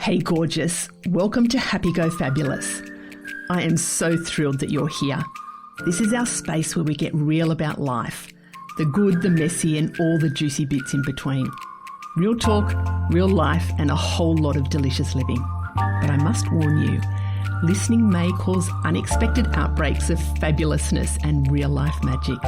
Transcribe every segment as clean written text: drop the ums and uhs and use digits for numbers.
Hey gorgeous, welcome to Happy Go Fabulous. I am so thrilled that you're here. This is our space where we get real about life, the good, the messy and all the juicy bits in between. Real talk, real life and a whole lot of delicious living. But I must warn you, listening may cause unexpected outbreaks of fabulousness and real life magic.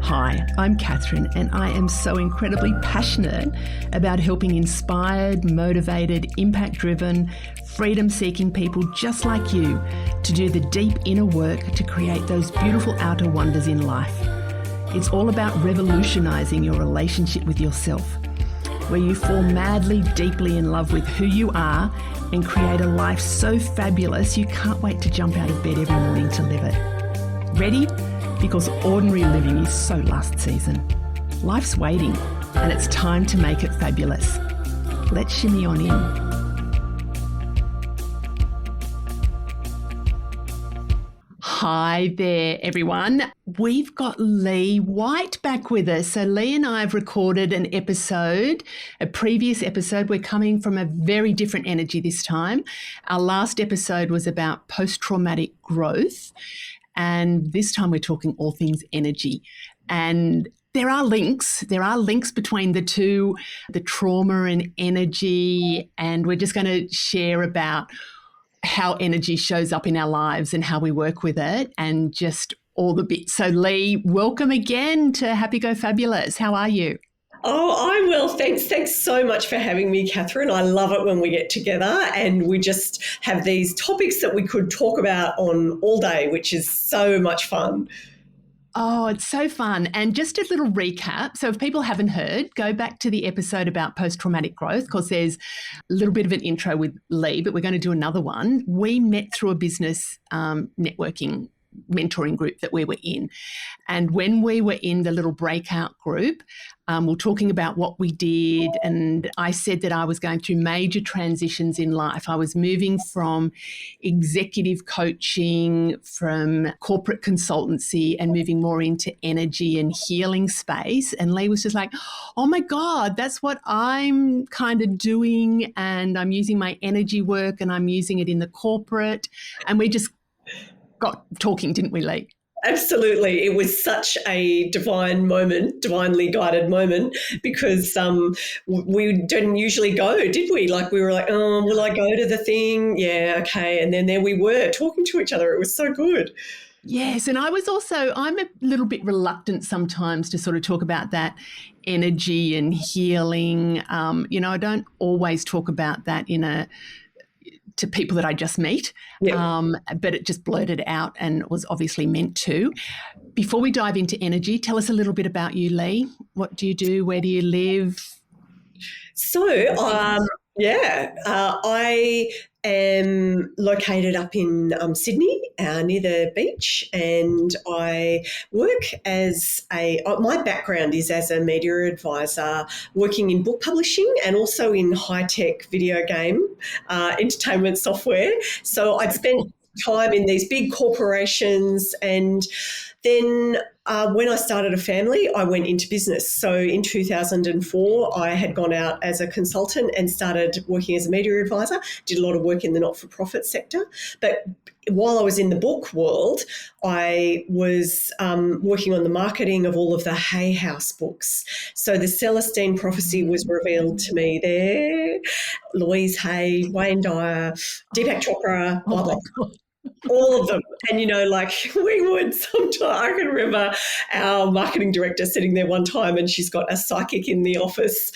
Hi, I'm Catherine and I am so incredibly passionate about helping inspired, motivated, impact-driven, freedom-seeking people just like you to do the deep inner work to create those beautiful outer wonders in life. It's all about revolutionising your relationship with yourself, where you fall madly, deeply in love with who you are and create a life so fabulous you can't wait to jump out of bed every morning to live it. Ready? Because ordinary living is so last season. Life's waiting and it's time to make it fabulous. Let's shimmy on in. Hi there, everyone. We've got Leigh White back with us. So Leigh and I have recorded an episode, a previous episode. We're coming from a very different energy this time. Our last episode was about post-traumatic growth. And this time we're talking all things energy. And there are links between the two, the trauma and energy. And we're just going to share about how energy shows up in our lives and how we work with it and just all the bits. So Leigh, welcome again to Happy Go Fabulous. How are you? Oh, I'm well, thanks. Thanks so much for having me, Catherine. I love it when we get together and we just have these topics that we could talk about on all day, which is so much fun. Oh, it's so fun. And just a little recap. So if people haven't heard, go back to the episode about post-traumatic growth because there's a little bit of an intro with Leigh, but we're going to do another one. We met through a business networking mentoring group that we were in. And when we were in the little breakout group, we were talking about what we did. And I said that I was going through major transitions in life. I was moving from executive coaching, from corporate consultancy and moving more into energy and healing space. And Leigh was just like, oh my God, that's what I'm kind of doing. And I'm using my energy work and I'm using it in the corporate. And we just got talking, didn't we, Leigh? Absolutely. It was such a divine moment, divinely guided moment, because we didn't usually go, did we? Like we were like, oh, will I go to the thing? Yeah, okay. And then there we were talking to each other. It was so good. Yes. And I'm a little bit reluctant sometimes to sort of talk about that energy and healing. I don't always talk about that to people that I just meet, but it just blurted out and was obviously meant to. Before we dive into energy, tell us a little bit about you, Leigh. What do you do? Where do you live? So, I am located up in Sydney near the beach, and I work as my background is as a media advisor working in book publishing and also in high-tech video game entertainment software. So I'd spent time in these big corporations, and then when I started a family, I went into business. So in 2004, I had gone out as a consultant and started working as a media advisor, did a lot of work in the not-for-profit sector. But while I was in the book world, I was working on the marketing of all of the Hay House books. So the Celestine Prophecy was revealed to me there. Louise Hay, Wayne Dyer, Deepak Chopra, blah, blah, blah. All of them. And, we would sometimes, I can remember our marketing director sitting there one time and she's got a psychic in the office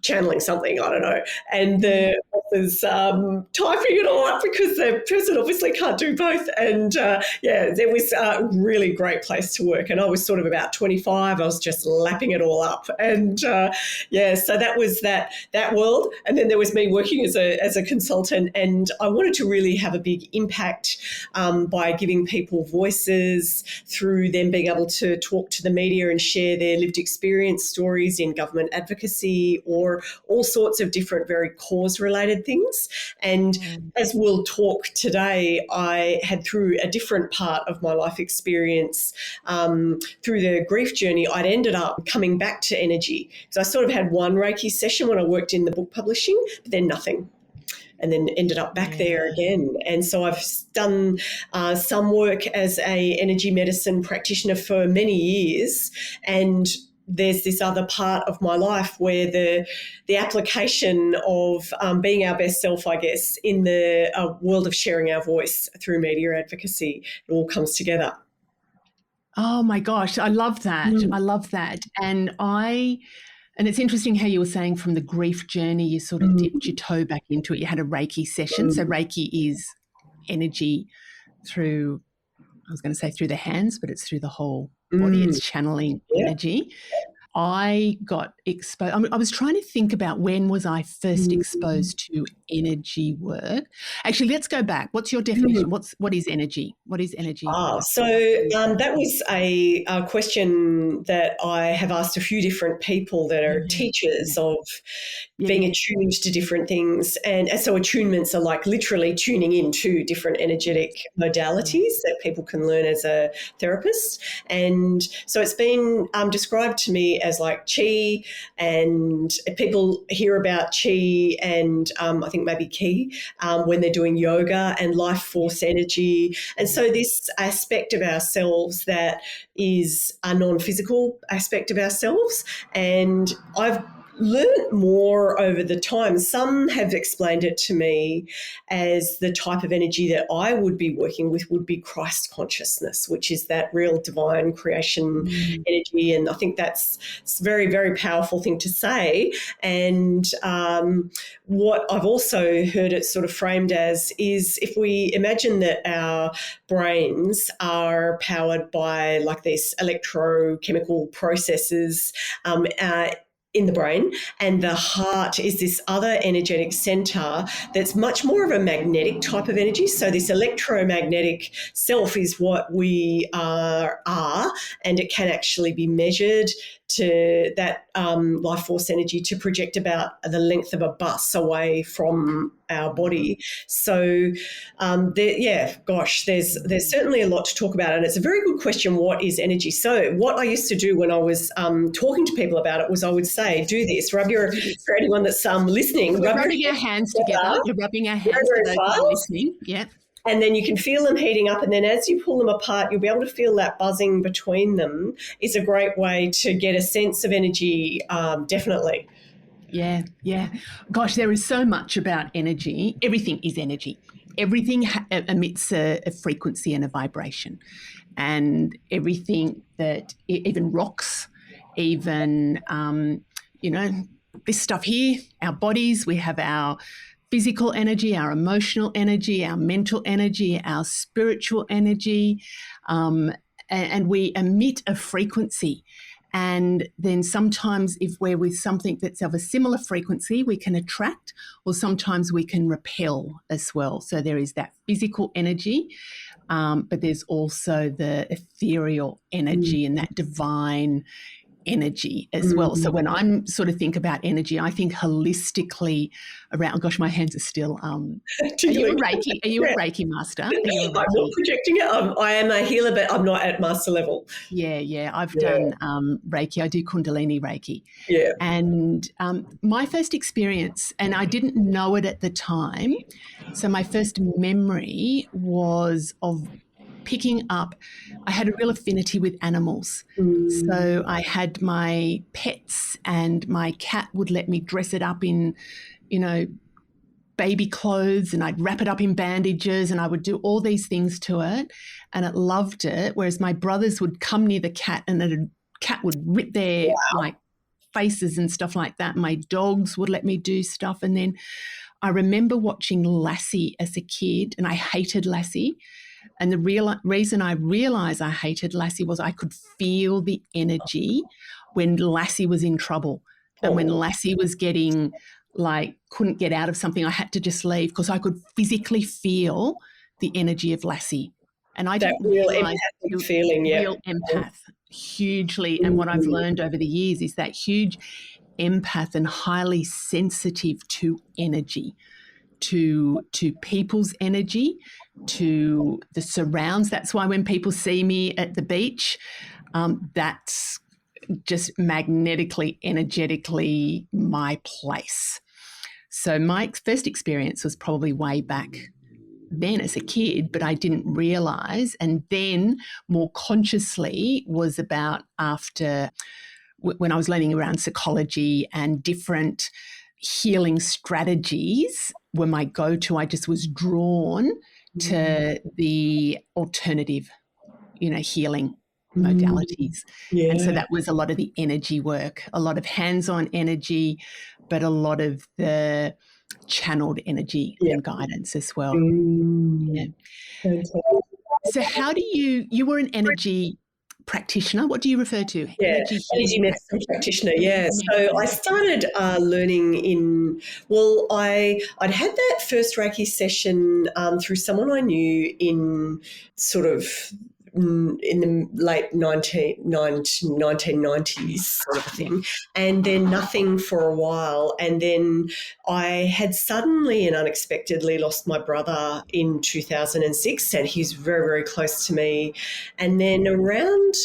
channeling something, I don't know, and the author's typing it all up because the person obviously can't do both. And, there was a really great place to work. And I was sort of about 25. I was just lapping it all up. And, so that was that world. And then there was me working as a consultant, and I wanted to really have a big impact by giving people voices through them being able to talk to the media and share their lived experience stories in government advocacy or all sorts of different very cause-related things. And as we'll talk today, I had through a different part of my life experience, through the grief journey, I'd ended up coming back to energy. So I sort of had one Reiki session when I worked in the book publishing, but then nothing. and then ended up back there again. And so I've done some work as a energy medicine practitioner for many years, and there's this other part of my life where the application of being our best self, I guess, in the world of sharing our voice through media advocacy, it all comes together. Oh my gosh, I love that. I love that. And it's interesting how you were saying from the grief journey, you sort of dipped your toe back into it. You had a Reiki session. So Reiki is energy through, I was going to say through the hands, but it's through the whole body. It's channeling energy. I got exposed. I was trying to think about when was I first exposed to energy work. Actually, let's go back. What's your definition? What is energy? What is energy? So that was a question that I have asked a few different people that are teachers of being attuned to different things. And so attunements are like literally tuning into different energetic modalities that people can learn as a therapist. And so it's been described to me as like chi, and people hear about chi and I think maybe ki when they're doing yoga, and life force energy. And so this aspect of ourselves that is a non-physical aspect of ourselves. And I've learned more over the time. Some have explained it to me as the type of energy that I would be working with would be Christ consciousness, which is that real divine creation energy. And I think that's a very, very powerful thing to say. And what I've also heard it sort of framed as is if we imagine that our brains are powered by like these electrochemical processes in the brain, and the heart is this other energetic center that's much more of a magnetic type of energy. So this electromagnetic self is what we are, and it can actually be measured to that life force energy to project about the length of a bus away from our body. So there's certainly a lot to talk about, and it's a very good question, what is energy? So what I used to do when I was talking to people about it was I would say, do this, for anyone that's listening. We're rubbing our hands together. You're rubbing our hands for those who are listening. Yeah. And then you can feel them heating up, and then as you pull them apart, you'll be able to feel that buzzing between them. Is a great way to get a sense of energy, definitely. Yeah. Gosh, there is so much about energy. Everything is energy. Everything emits a frequency and a vibration. And everything that, even rocks, even, this stuff here, our bodies, we have our physical energy, our emotional energy, our mental energy, our spiritual energy, and we emit a frequency. And then sometimes if we're with something that's of a similar frequency, we can attract, or sometimes we can repel as well. So there is that physical energy, but there's also the ethereal energy and that divine energy as well. So when I'm sort of think about energy, I think holistically around, gosh, my hands are still, are you a Reiki master? I'm not projecting it. I am a healer, but I'm not at master level. Yeah. I've done Reiki. I do Kundalini Reiki. Yeah. And my first experience, and I didn't know it at the time, so my first memory was of picking up, I had a real affinity with animals. So I had my pets, and my cat would let me dress it up in, baby clothes, and I'd wrap it up in bandages, and I would do all these things to it, and it loved it. Whereas my brothers would come near the cat, and the cat would rip their faces and stuff like that. My dogs would let me do stuff. And then I remember watching Lassie as a kid, and I hated Lassie. And the reason I realised I hated Lassie was I could feel the energy when Lassie was in trouble. And when Lassie was getting, couldn't get out of something, I had to just leave because I could physically feel the energy of Lassie. And I didn't realise empathic feeling, real empath, hugely. And what I've learned over the years is that huge empath and highly sensitive to energy, to people's energy, to the surrounds. That's why when people see me at the beach, that's just magnetically, energetically my place. So my first experience was probably way back then as a kid, but I didn't realize. And then more consciously was about after when I was learning around psychology and different healing strategies were my go-to. I just was drawn to the alternative, healing modalities. Yeah. And so that was a lot of the energy work, a lot of hands-on energy, but a lot of the channeled energy and guidance as well. Yeah. Fantastic. So how do you were an energy practitioner? What do you refer to? Yeah, energy medicine practitioner. Yeah, so I started learning I'd had that first Reiki session through someone I knew in sort of in the late 1990s sort of thing, and then nothing for a while. And then I had suddenly and unexpectedly lost my brother in 2006, and he's very, very close to me. And then around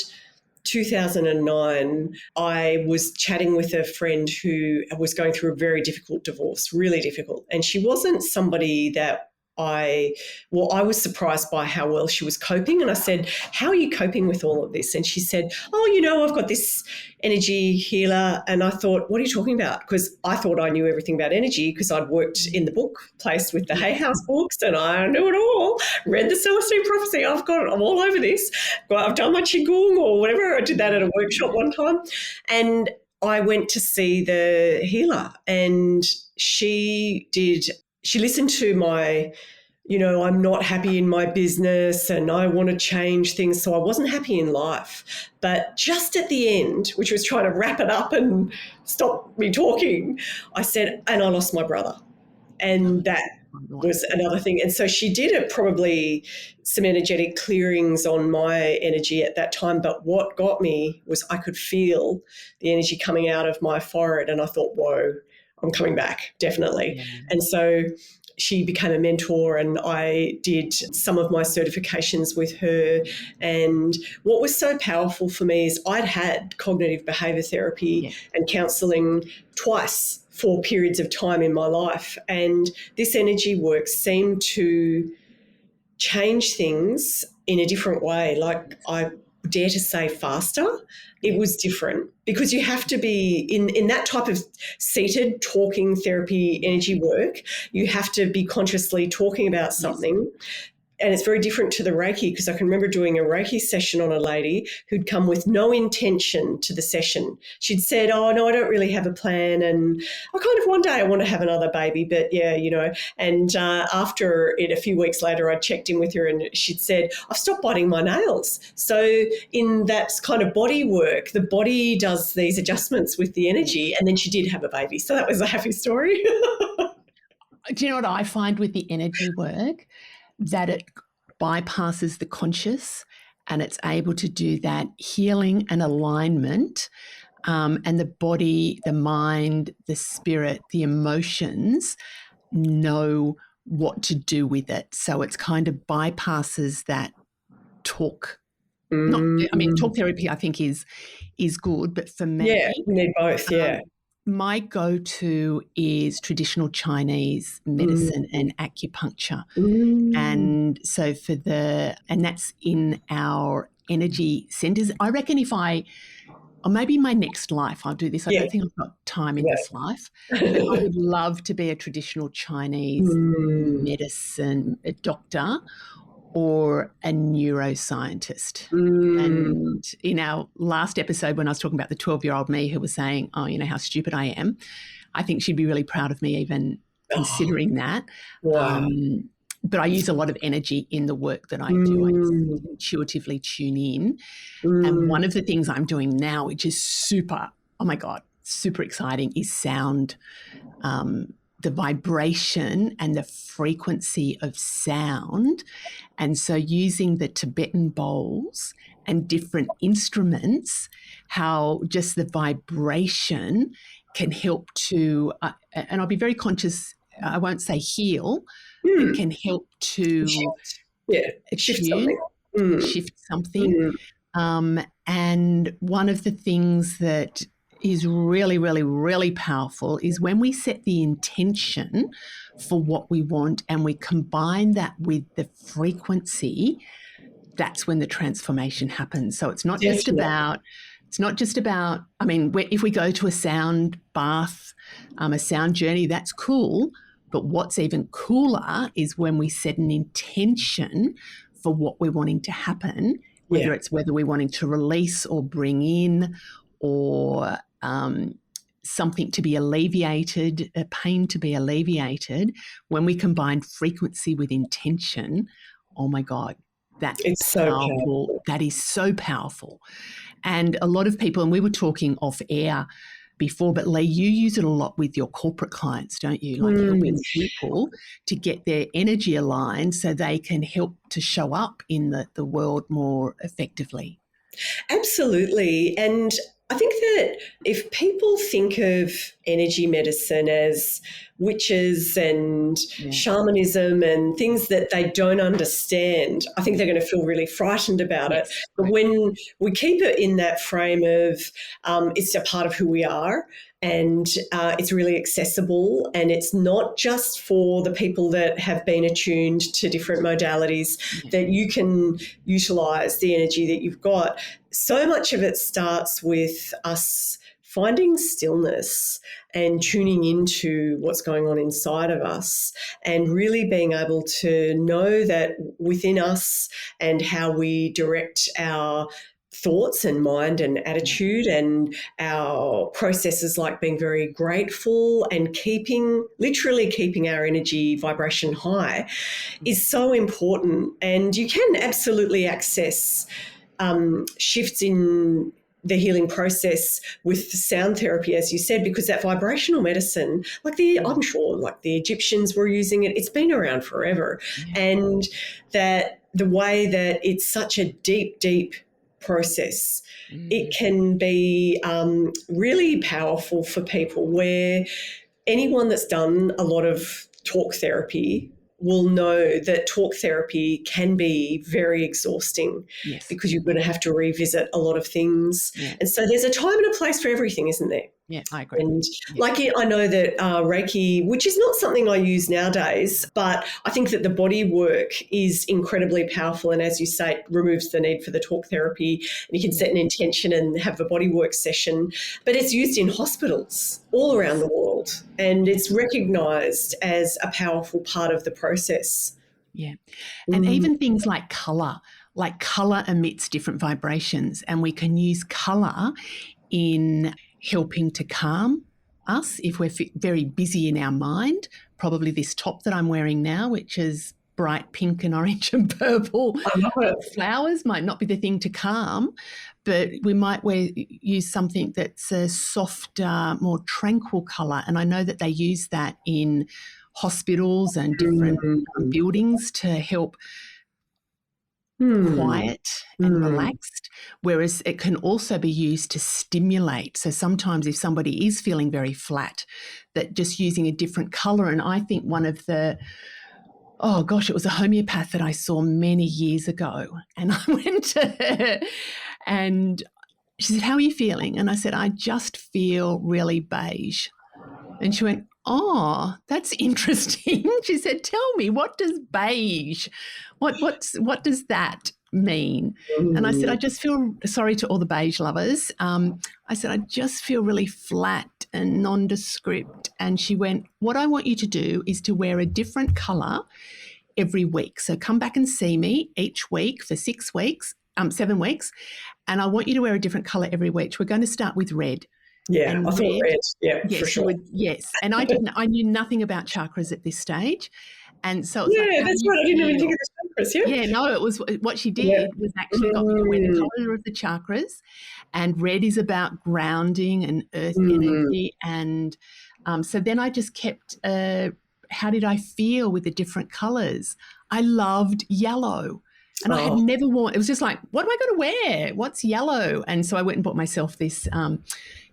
2009, I was chatting with a friend who was going through a very difficult divorce, really difficult. And she wasn't somebody that I was surprised by how well she was coping. And I said, how are you coping with all of this? And she said, I've got this energy healer. And I thought, what are you talking about? Because I thought I knew everything about energy because I'd worked in the book place with the Hay House books and I knew it all. Read the Celestine Prophecy. I'm all over this. I've done my Qigong or whatever. I did that at a workshop one time. And I went to see the healer and she listened to my, I'm not happy in my business and I want to change things. So I wasn't happy in life. But just at the end, which was trying to wrap it up and stop me talking, I said, and I lost my brother. And that was another thing. And so she did probably some energetic clearings on my energy at that time. But what got me was I could feel the energy coming out of my forehead. And I thought, whoa, I'm coming back, definitely. Yeah. And so she became a mentor and I did some of my certifications with her. And what was so powerful for me is I'd had cognitive behaviour therapy and counselling twice for periods of time in my life. And this energy work seemed to change things in a different way. Like I dare to say faster. It was different because you have to be in that type of seated talking therapy energy work. You have to be consciously talking about something. And it's very different to the Reiki because I can remember doing a Reiki session on a lady who'd come with no intention to the session. She'd said, oh, no, I don't really have a plan and I kind of one day I want to have another baby, but and after it, a few weeks later, I checked in with her and she'd said, I've stopped biting my nails. So in that kind of body work, the body does these adjustments with the energy and then she did have a baby. So that was a happy story. Do you know what I find with the energy work? That it bypasses the conscious and it's able to do that healing and alignment and the body, the mind, the spirit, the emotions know what to do with it. So it's kind of bypasses that talk. Talk therapy I think is good, but for me, we need both. My go-to is traditional Chinese medicine and acupuncture. And so and that's in our energy centers. I reckon or maybe my next life I'll do this. I don't think I've got time in this life, but I would love to be a traditional Chinese medicine doctor or a neuroscientist. And in our last episode when I was talking about the 12-year-old me who was saying, how stupid I am, I think she'd be really proud of me even considering that. Wow. But I use a lot of energy in the work that I do. I just intuitively tune in. And one of the things I'm doing now, which is super exciting, is sound. The vibration and the frequency of sound. And so using the Tibetan bowls and different instruments, how just the vibration can help to, and I'll be very conscious, I won't say heal, it can help to shift something. And one of the things that is really, really, really powerful is when we set the intention for what we want and we combine that with the frequency. That's when the transformation happens. So it's not just about, I mean, if we go to a sound bath, a sound journey, that's cool. But what's even cooler is when we set an intention for what we're wanting to happen, whether we're wanting to release or bring in, or something to be alleviated, a pain to be alleviated. When we combine frequency with intention, oh my God, that's powerful. That is so powerful. And a lot of people, and we were talking off air before, but Leigh, you use it a lot with your corporate clients, don't you? Like helping people to get their energy aligned so they can help to show up in the world more effectively. Absolutely. And I think that if people think of energy medicine as witches and shamanism and things that they don't understand, I think they're going to feel really frightened about it. But when we keep it in that frame of it's a part of who we are, and it's really accessible, and it's not just for the people that have been attuned to different modalities, that you can utilise the energy that you've got. So much of it starts with us finding stillness and tuning into what's going on inside of us, and really being able to know that within us and how we direct our thoughts and mind and attitude and our processes, like being very grateful and literally keeping our energy vibration high, is so important. And you can absolutely access shifts in the healing process with sound therapy, as you said, because that vibrational medicine, I'm sure like the Egyptians were using it, it's been around forever. And that the way that it's such a deep, deep process, it can be really powerful for people, where anyone that's done a lot of talk therapy will know that talk therapy can be very exhausting, because you're going to have to revisit a lot of things. And so there's a time and a place for everything, isn't there? Yeah, I agree. And I know that Reiki, which is not something I use nowadays, but I think that the body work is incredibly powerful. And as you say, it removes the need for the talk therapy, and you can set an intention and have a body work session. But it's used in hospitals all around the world, and it's recognised as a powerful part of the process. Yeah. And even things like colour emits different vibrations, and we can use colour in helping to calm us if we're very busy in our mind. Probably this top that I'm wearing now, which is bright pink and orange and purple flowers, might not be the thing to calm, but we might use something that's a softer, more tranquil colour. And I know that they use that in hospitals and different buildings to help quiet and relaxed, whereas it can also be used to stimulate. So sometimes if somebody is feeling very flat, that just using a different colour. And I think one of the, it was a homeopath that I saw many years ago, and I went to her and she said, "How are you feeling?" And I said, "I just feel really beige." And she went, "Oh, that's interesting." She said, "Tell me, what does beige, what does that mean?" And I said, "I just feel," sorry to all the beige lovers, I said, "I just feel really flat and nondescript." And she went, "What I want you to do is to wear a different colour every week. So come back and see me each week for 7 weeks, and I want you to wear a different colour every week. We're going to start with red." Yeah, I thought red. Yeah, yes, for sure. Yes, and I knew nothing about chakras at this stage, and so that's right. I didn't even think of the chakras. Yeah, no, it was what she did was actually got me to wear the colour of the chakras, and red is about grounding and earth energy, and so then I just kept. How did I feel with the different colours? I loved yellow. And I had never worn, it was just like, what am I going to wear? What's yellow? And so I went and bought myself this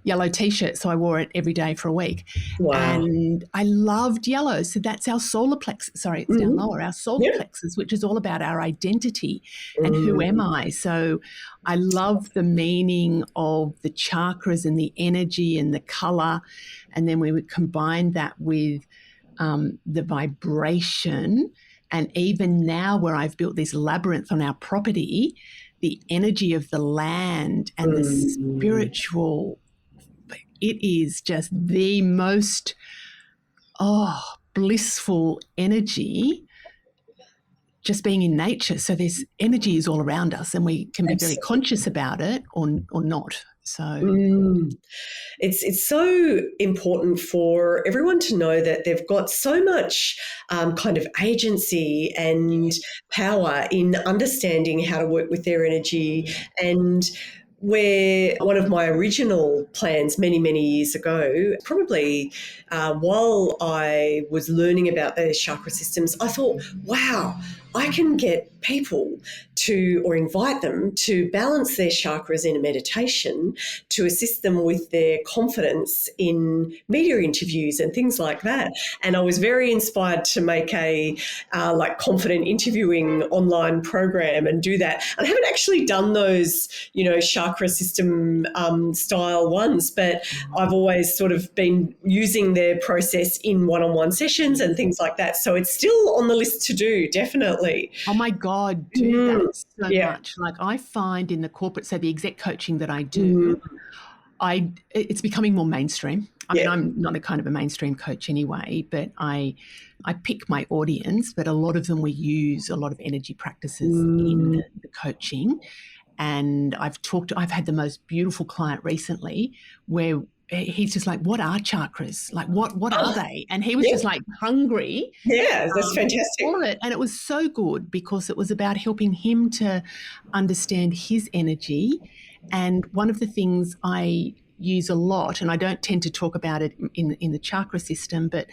yellow T-shirt, so I wore it every day for a week. Wow. And I loved yellow. So that's our solar plexus. Sorry, it's down lower. Our solar Yeah. plexus, which is all about our identity and who am Mm. I. So I love the meaning of the chakras and the energy and the color. And then we would combine that with the vibration. And even now where I've built this labyrinth on our property, the energy of the land and the spiritual, it is just the most blissful energy just being in nature. So there's energy is all around us and we can be very conscious about it or not. So it's so important for everyone to know that they've got so much kind of agency and power in understanding how to work with their energy. And where one of my original plans many, many years ago, probably while I was learning about those chakra systems, I thought, wow, I can get people or invite them to balance their chakras in a meditation to assist them with their confidence in media interviews and things like that. And I was very inspired to make a like confident interviewing online program and do that. And I haven't actually done those, chakra system style ones, but I've always sort of been using their process in one-on-one sessions and things like that. So it's still on the list to do, definitely. Oh my God, do that so Yeah. much. Like I find in the corporate, so the exec coaching that I do, it's becoming more mainstream. I mean, I'm not a kind of a mainstream coach anyway, but I pick my audience, but a lot of them we use a lot of energy practices in the coaching. And I've had the most beautiful client recently where he's just like, what are chakras? Like, what are they? And he was just like hungry. Yeah, that's fantastic. For it. And it was so good because it was about helping him to understand his energy. And one of the things I use a lot, and I don't tend to talk about it in the chakra system, but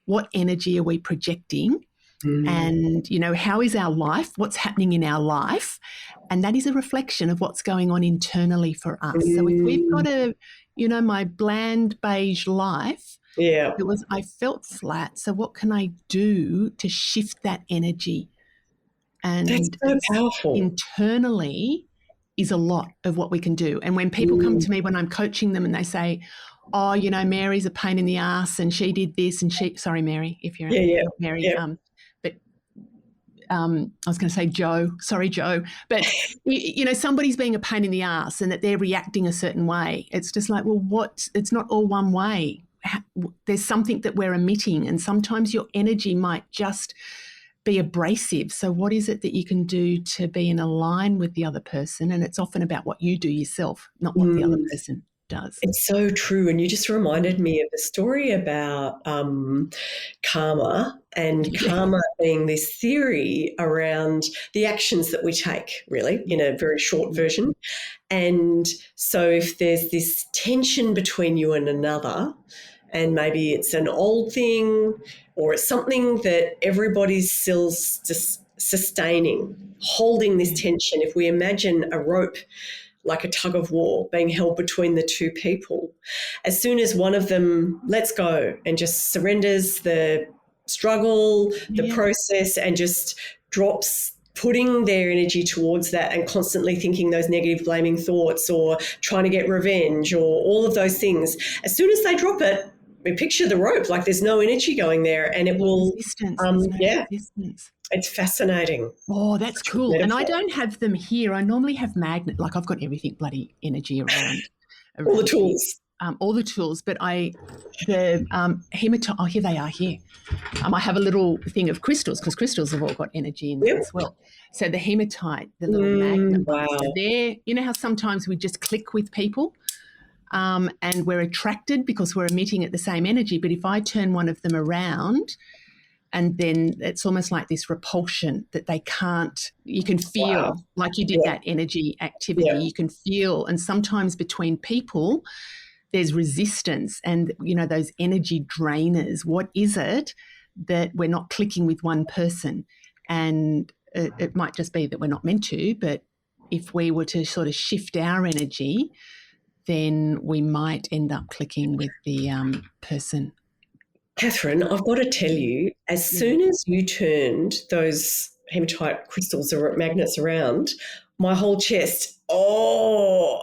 what energy are we projecting? And, how is our life? What's happening in our life? And that is a reflection of what's going on internally for us. So if we've got my bland beige life, I felt flat. So what can I do to shift that energy? And that's so powerful. Internally is a lot of what we can do. And when people come to me when I'm coaching them and they say, oh, Mary's a pain in the ass and she did this and sorry, Mary, if you're Mary, I was going to say Joe. Sorry, Joe. But, somebody's being a pain in the ass and that they're reacting a certain way. It's just like, well, it's not all one way. There's something that we're emitting and sometimes your energy might just be abrasive. So what is it that you can do to be in line with the other person? And it's often about what you do yourself, not what the other person does. It's so true. And you just reminded me of a story about karma and karma being this theory around the actions that we take, really, in a very short version. And so if there's this tension between you and another, and maybe it's an old thing or it's something that everybody's still sustaining, holding this tension. If we imagine a rope like a tug of war being held between the two people, as soon as one of them lets go and just surrenders the struggle, the process, and just drops putting their energy towards that and constantly thinking those negative blaming thoughts or trying to get revenge or all of those things, as soon as they drop it, we picture the rope, like there's no energy going there and it will, resistance. It's fascinating. Oh, that's cool. And I don't have them here. I normally have magnet, like I've got everything bloody energy around all the tools. All the tools, but hematite, here they are here. I have a little thing of crystals because crystals have all got energy in them as well. So the hematite, the little magnet. Wow. So they're, how sometimes we just click with people and we're attracted because we're emitting at the same energy. But if I turn one of them around, and then it's almost like this repulsion that they can't, you can feel like you did that energy activity. You can feel, and sometimes between people, there's resistance and, those energy drainers. What is it that we're not clicking with one person? And it might just be that we're not meant to, but if we were to sort of shift our energy, then we might end up clicking with the person. Catherine, I've got to tell you, as soon as you turned those hematite crystals or magnets around, my whole chest,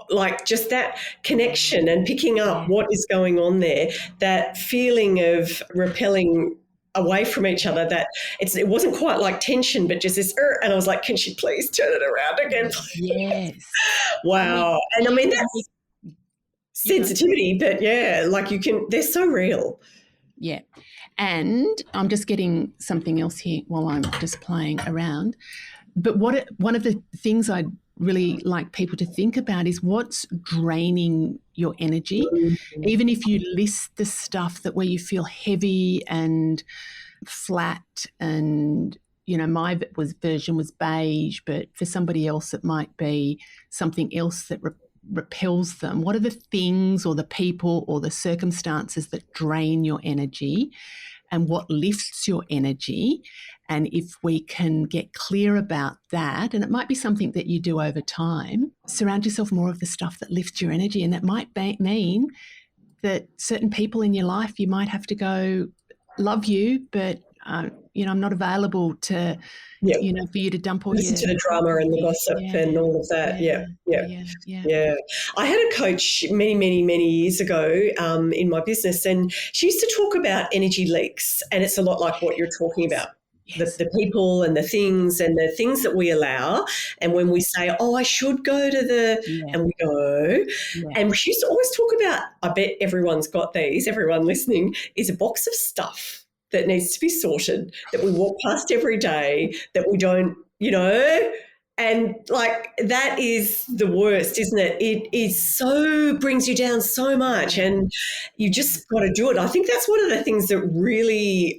like just that connection and picking up what is going on there, that feeling of repelling away from each other, that it wasn't quite like tension, but just this, and I was like, can she please turn it around again? Yes. Wow. And I mean, that's sensitivity, but like they're so real. Yeah. And I'm just getting something else here while I'm just playing around. But one of the things I'd really like people to think about is what's draining your energy. Mm-hmm. Even if you list the stuff where you feel heavy and flat, and my version was beige, but for somebody else it might be something else that repels them. What are the things or the people or the circumstances that drain your energy, and what lifts your energy? And if we can get clear about that, and it might be something that you do over time, surround yourself more of the stuff that lifts your energy. And that might mean that certain people in your life, you might have to go, love you, but I'm not available to, for you to dump all listen to the drama and the gossip and all of that. Yeah. I had a coach many, many, many years ago in my business, and she used to talk about energy leaks, and it's a lot like what you're talking about. Yes. The people and the things that we allow. And when we say, I should go to and we go. Yeah. And she used to always talk about, I bet everyone's got these, everyone listening, is a box of stuff that needs to be sorted, that we walk past every day, that we don't, and like that is the worst, isn't it? It is brings you down so much, and you just got to do it. I think that's one of the things that really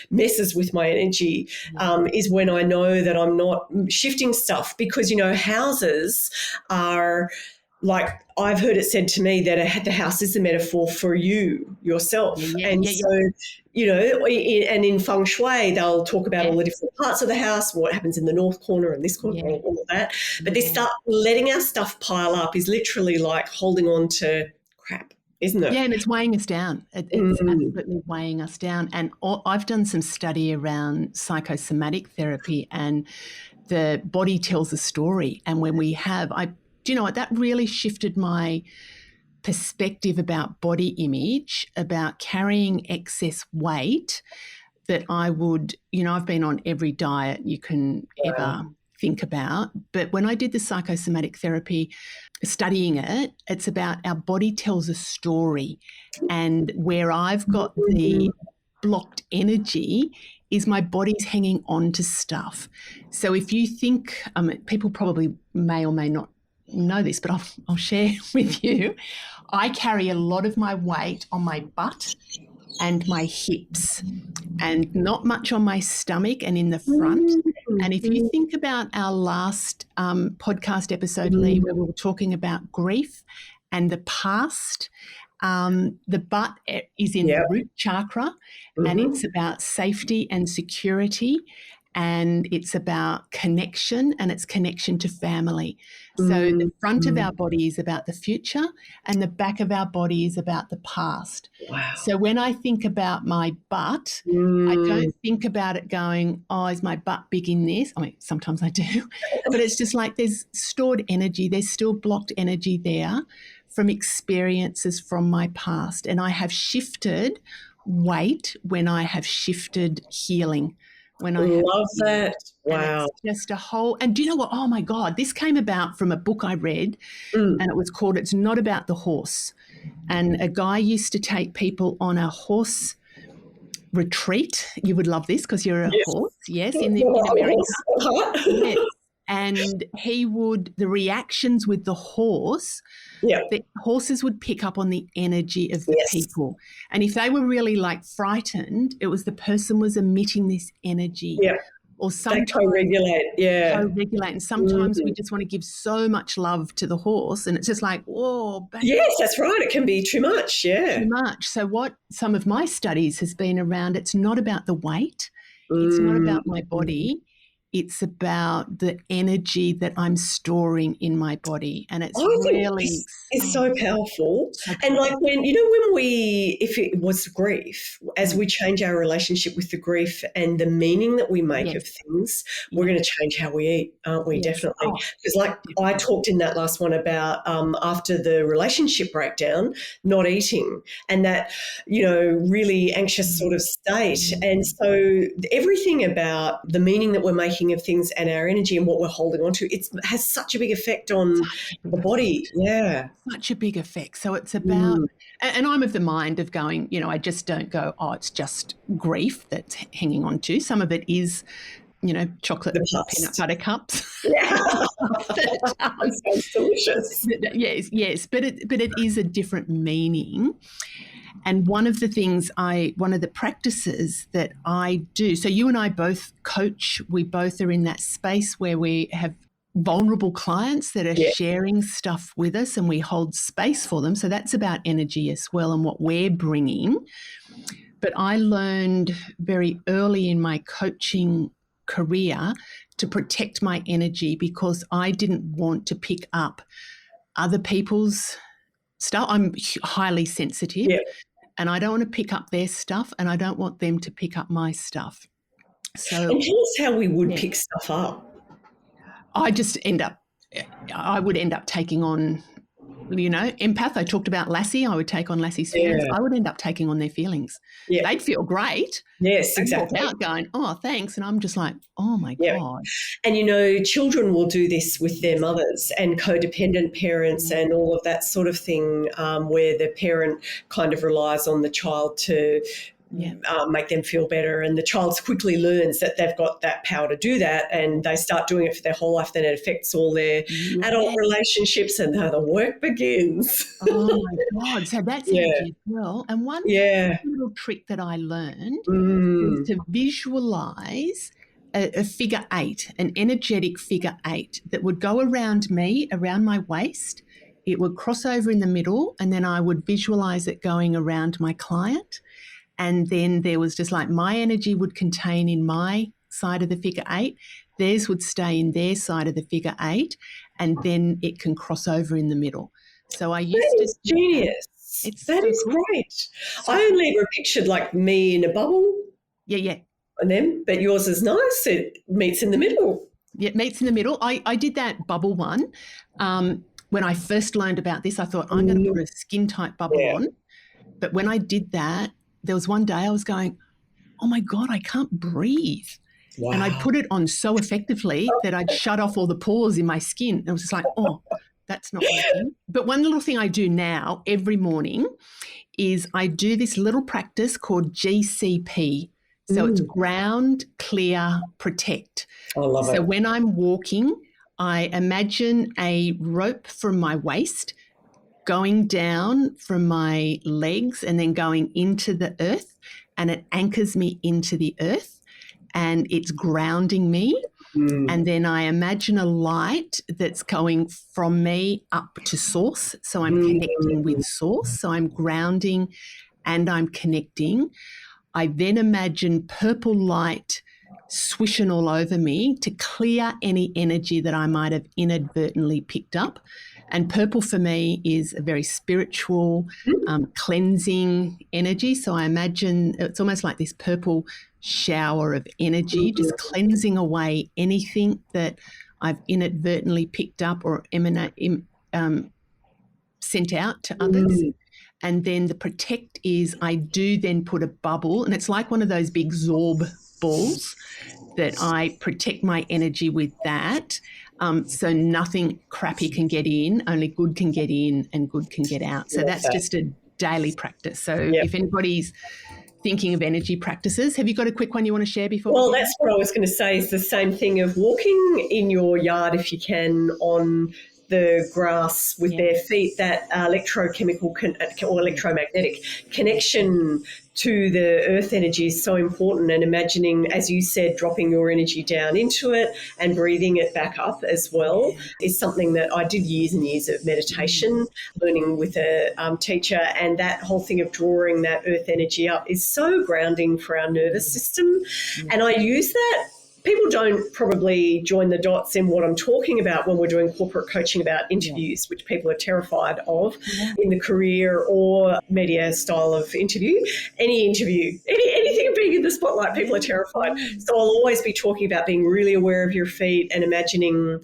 messes with my energy is when I know that I'm not shifting stuff, because, houses are like, I've heard it said to me that the house is the metaphor for yourself. And in feng shui, they'll talk about all the different parts of the house, what happens in the north corner and this corner, all of that. But they start letting our stuff pile up is literally like holding on to crap, isn't it? Yeah, and it's weighing us down. It's absolutely weighing us down. And I've done some study around psychosomatic therapy, and the body tells a story. And when we have, do you know what, that really shifted my perspective about body image, about carrying excess weight, that I would, I've been on every diet you can ever think about. But when I did the psychosomatic therapy, studying it, it's about our body tells a story. And where I've got the blocked energy is my body's hanging on to stuff. So if you think, people probably may or may not know this, but I'll share with you. I carry a lot of my weight on my butt and my hips, and not much on my stomach and in the front. And if you think about our last podcast episode, Leigh, where we were talking about grief and the past, the butt is in the root chakra, and it's about safety and security, and it's about connection, and it's connection to family. So the front of our body is about the future, and the back of our body is about the past. Wow. So when I think about my butt, I don't think about it going, is my butt big in this? I mean, sometimes I do, but it's just like there's stored energy. There's still blocked energy there from experiences from my past. And I have shifted weight when I have shifted healing. When I love that. Wow. It's just a whole, and do you know what? Oh my God, this came about from a book I read, and it was called It's Not About the Horse. And a guy used to take people on a horse retreat. You would love this because you're a horse. Yes, in America. Yes. And the reactions with the horse, the horses would pick up on the energy of the people. And if they were really like frightened, it was the person was emitting this energy. Yeah. Or sometimes they co-regulate. Yeah. Co-regulate. And sometimes we just want to give so much love to the horse, and it's just like, whoa. Yes, that's right. It can be too much. Yeah. Too much. So what some of my studies has been around, it's not about the weight. It's not about my body. it's about the energy that I'm storing in my body. And it's I think really this is so powerful. so And like powerful. if it was grief, as we change our relationship with the grief and the meaning that we make Yes. of things, we're going to change how we eat, aren't we? Yes. Definitely. Oh, Because like I talked in that last one about after the relationship breakdown, not eating and that, really anxious sort of state. And so everything about the meaning that we're making of things and our energy and what we're holding on to, it has such a big effect on the body. Yeah. such a big effect. So it's about, Mm. and I'm of the mind of going, I just don't go, oh, it's just grief that's hanging on to. Some of it is, chocolate The peanut past. butter cups. Yeah. That, That sounds delicious. yes, but it is a different meaning. And one of the practices that I do, so you and I both coach, we both are in that space where we have vulnerable clients that are sharing stuff with us and we hold space for them. So that's about energy as well and what we're bringing. But I learned very early in my coaching career to protect my energy because I didn't want to pick up other people's stuff. I'm highly sensitive. Yeah. And I don't want to pick up their stuff and I don't want them to pick up my stuff. So And tell us how we would pick stuff up. I would end up taking on, empath. I talked about Lassie. I would take on Lassie's feelings. I would end up taking on their feelings. Yeah. They'd feel great. Yes, They'd exactly. walk out going, oh, thanks. And I'm just like, oh my God. And, children will do this with their mothers and codependent parents and all of that sort of thing where the parent kind of relies on the child to make them feel better. And the child quickly learns that they've got that power to do that and they start doing it for their whole life. Then it affects all their adult relationships and how the work begins. Oh, my God. So that's energy as well. And one little trick that I learned is to visualize a figure 8, an energetic figure 8 that would go around me, around my waist. It would cross over in the middle and then I would visualize it going around my client. And then there was just like my energy would contain in my side of the figure 8. Theirs would stay in their side of the figure 8. And then it can cross over in the middle. So I used That to. is genius. That is great. So I only ever pictured like me in a bubble. Yeah. And then, but yours is nice. It meets in the middle. Yeah, it meets in the middle. I did that bubble one. When I first learned about this, I thought I'm going to put a skin tight bubble on. But when I did that, there was one day I was going, oh my God, I can't breathe. Wow. And I put it on so effectively that I'd shut off all the pores in my skin. And I was just like, oh, that's not working. But one little thing I do now every morning is I do this little practice called GCP. So it's ground, clear, protect. I love it. So when I'm walking, I imagine a rope from my waist going down from my legs and then going into the earth, and it anchors me into the earth and it's grounding me. And then I imagine a light that's going from me up to source. So I'm connecting with source. So I'm grounding and I'm connecting. I then imagine purple light swishing all over me to clear any energy that I might have inadvertently picked up. And purple for me is a very spiritual, cleansing energy. So I imagine it's almost like this purple shower of energy, just cleansing away anything that I've inadvertently picked up or sent out to others. And then the protect is I do then put a bubble, and it's like one of those big Zorb balls that I protect my energy with that. So nothing crappy can get in, only good can get in and good can get out. So that's just a daily practice. So if anybody's thinking of energy practices, have you got a quick one you want to share before? Well, that's what I was going to say is the same thing of walking in your yard if you can on the grass with their feet, that electrochemical or electromagnetic connection to the earth energy is so important, and imagining, as you said, dropping your energy down into it and breathing it back up as well is something that I did years and years of meditation, learning with a teacher, and that whole thing of drawing that earth energy up is so grounding for our nervous system. And I use that people don't probably join the dots in what I'm talking about when we're doing corporate coaching about interviews, which people are terrified of in the career or media style of interview. Any interview, anything being in the spotlight, people are terrified. So I'll always be talking about being really aware of your feet and imagining,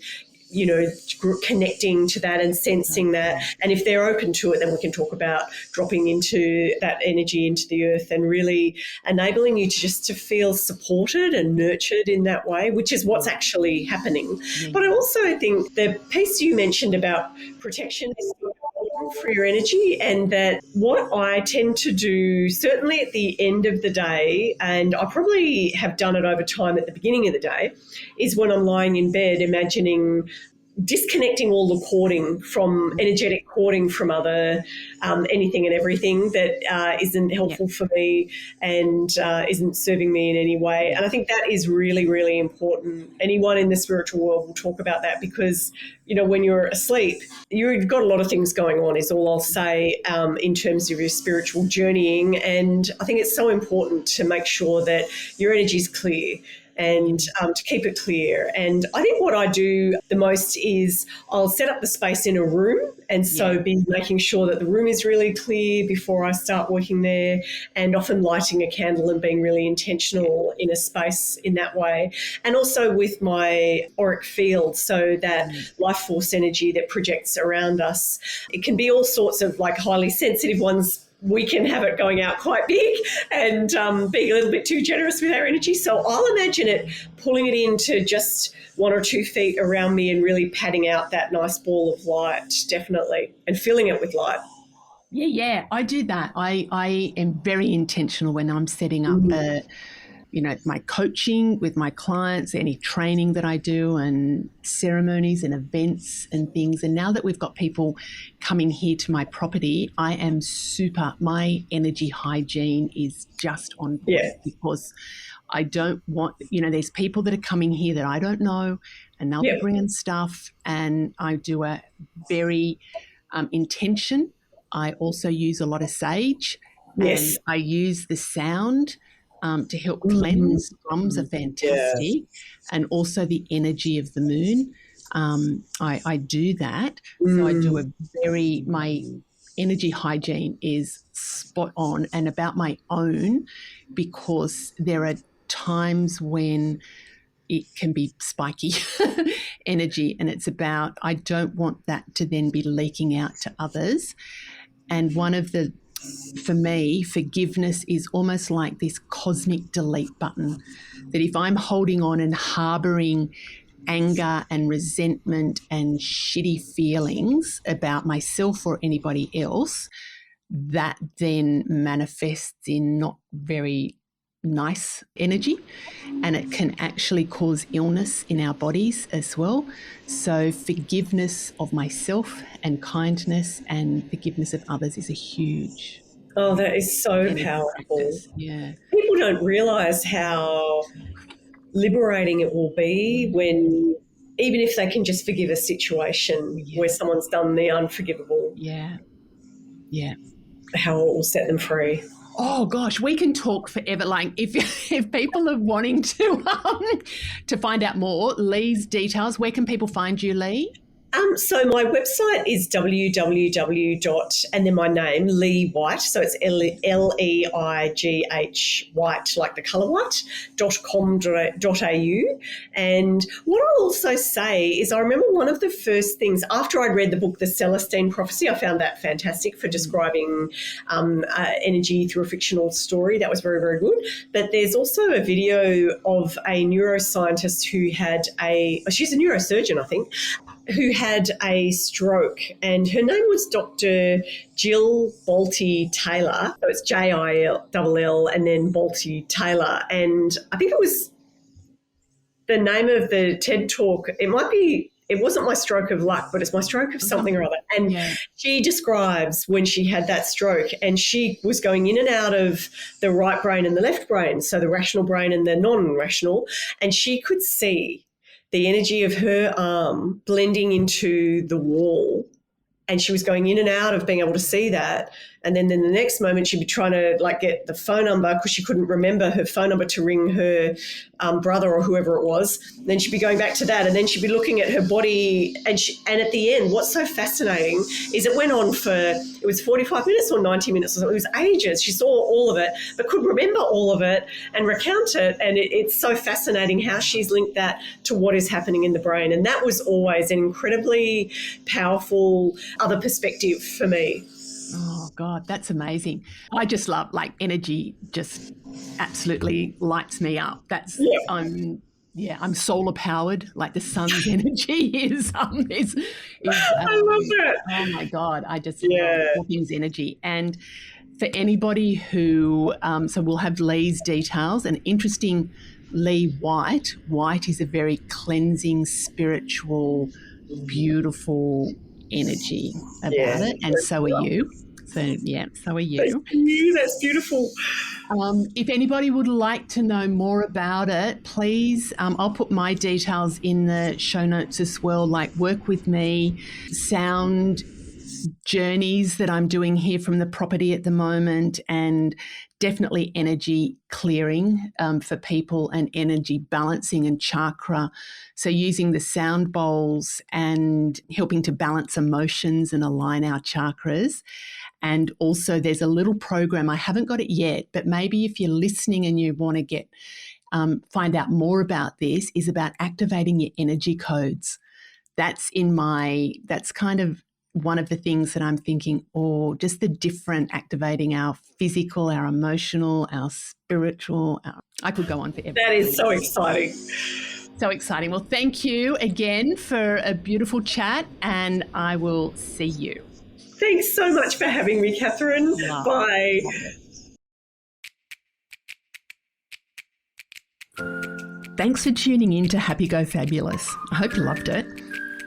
you know, connecting to that and sensing that. And if they're open to it, then we can talk about dropping into that energy into the earth and really enabling you to feel supported and nurtured in that way, which is what's actually happening. But I also think the piece you mentioned about protection is important for your energy, and that what I tend to do, certainly at the end of the day, and I probably have done it over time at the beginning of the day, is when I'm lying in bed imagining disconnecting all the cording from energetic cording from other anything and everything that isn't helpful for me and isn't serving me in any way. And I think that is really, really important. Anyone in the spiritual world will talk about that because, you know, when you're asleep, you've got a lot of things going on is all I'll say in terms of your spiritual journeying. And I think it's so important to make sure that your energy is clear and to keep it clear. And I think what I do the most is I'll set up the space in a room, and so be making sure that the room is really clear before I start working there, and often lighting a candle and being really intentional in a space in that way. And also with my auric field, so that life force energy that projects around us. It can be all sorts of like highly sensitive ones. We can have it going out quite big and being a little bit too generous with our energy. So I'll imagine it pulling it into just 1 or 2 feet around me and really padding out that nice ball of light, definitely, and filling it with light. Yeah, I do that. I am very intentional when I'm setting up my coaching with my clients, any training that I do, and ceremonies and events and things. And now that we've got people coming here to my property, I am my energy hygiene is just on point because I don't want, there's people that are coming here that I don't know, and they'll be bringing stuff, and I do a very intention. I also use a lot of sage, and I use the sound to help cleanse. Drums are fantastic, and also the energy of the moon. I do that. So I do my energy hygiene is spot on and about my own, because there are times when it can be spiky energy, and it's about, I don't want that to then be leaking out to others. And for me, forgiveness is almost like this cosmic delete button, that if I'm holding on and harboring anger and resentment and shitty feelings about myself or anybody else, that then manifests in not very nice energy, and it can actually cause illness in our bodies as well. So forgiveness of myself and kindness and forgiveness of others is a huge that is so powerful practice. People don't realize how liberating it will be when, even if they can just forgive a situation where someone's done the unforgivable, how it will set them free. Oh gosh, we can talk forever. Like if people are wanting to find out more, Leigh's details, where can people find you, Leigh? So my website is and then my name, Leigh White. So it's Leigh White, like the colour white, .com.au. And what I'll also say is, I remember one of the first things after I'd read the book, The Celestine Prophecy, I found that fantastic for describing energy through a fictional story. That was very, very good. But there's also a video of a neuroscientist who she's a neurosurgeon, I think, who had a stroke, and her name was Dr. Jill Bolte Taylor. So it's Jill and then Bolte Taylor. And I think it was the name of the TED Talk. It wasn't My Stroke of Luck, but it's My Stroke of something or other. And she describes when she had that stroke, and she was going in and out of the right brain and the left brain, so the rational brain and the non-rational, and she could see the energy of her arm blending into the wall, and she was going in and out of being able to see that. And then in the next moment, she'd be trying to like get the phone number because she couldn't remember her phone number to ring her brother or whoever it was. And then she'd be going back to that, and then she'd be looking at her body. And at the end, what's so fascinating is it went on for, it was 45 minutes or 90 minutes or something. It was ages. She saw all of it, but could remember all of it and recount it. And it's so fascinating how she's linked that to what is happening in the brain. And that was always an incredibly powerful other perspective for me. Oh, God, that's amazing. I just love, like, energy just absolutely lights me up. That's, yeah. I'm solar powered, like the sun's energy is I love that. Oh, my God, I just love all things energy. And for anybody who, so we'll have Leigh's details, and interesting, Leigh White. White is a very cleansing, spiritual, beautiful energy about it, and so are you. So are you. Thank you. That's beautiful. If anybody would like to know more about it, please, I'll put my details in the show notes as well, like work with me, sound journeys that I'm doing here from the property at the moment, and definitely energy clearing for people, and energy balancing and chakra. So using the sound bowls and helping to balance emotions and align our chakras. And also there's a little program, I haven't got it yet, but maybe if you're listening and you want to get find out more about this, is about activating your energy codes. That's kind of one of the things that I'm thinking, or just the different activating our physical, our emotional, our spiritual. I could go on forever. That is so exciting. So exciting. Well, thank you again for a beautiful chat, and I will see you. Thanks so much for having me, Catherine. Bye. Thanks for tuning in to Happy Go Fabulous. I hope you loved it.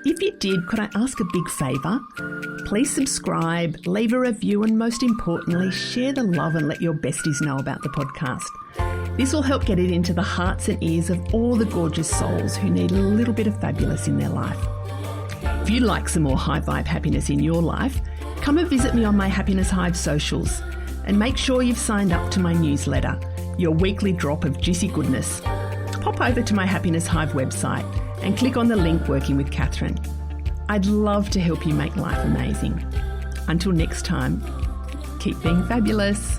If you did, could I ask a big favour? Please subscribe, leave a review, and most importantly, share the love and let your besties know about the podcast. This will help get it into the hearts and ears of all the gorgeous souls who need a little bit of fabulous in their life. If you'd like some more high vibe happiness in your life, come and visit me on my Happiness Hive socials, and make sure you've signed up to my newsletter, your weekly drop of juicy goodness. Pop over to my Happiness Hive website and click on the link Working with Catherine. I'd love to help you make life amazing. Until next time, keep being fabulous.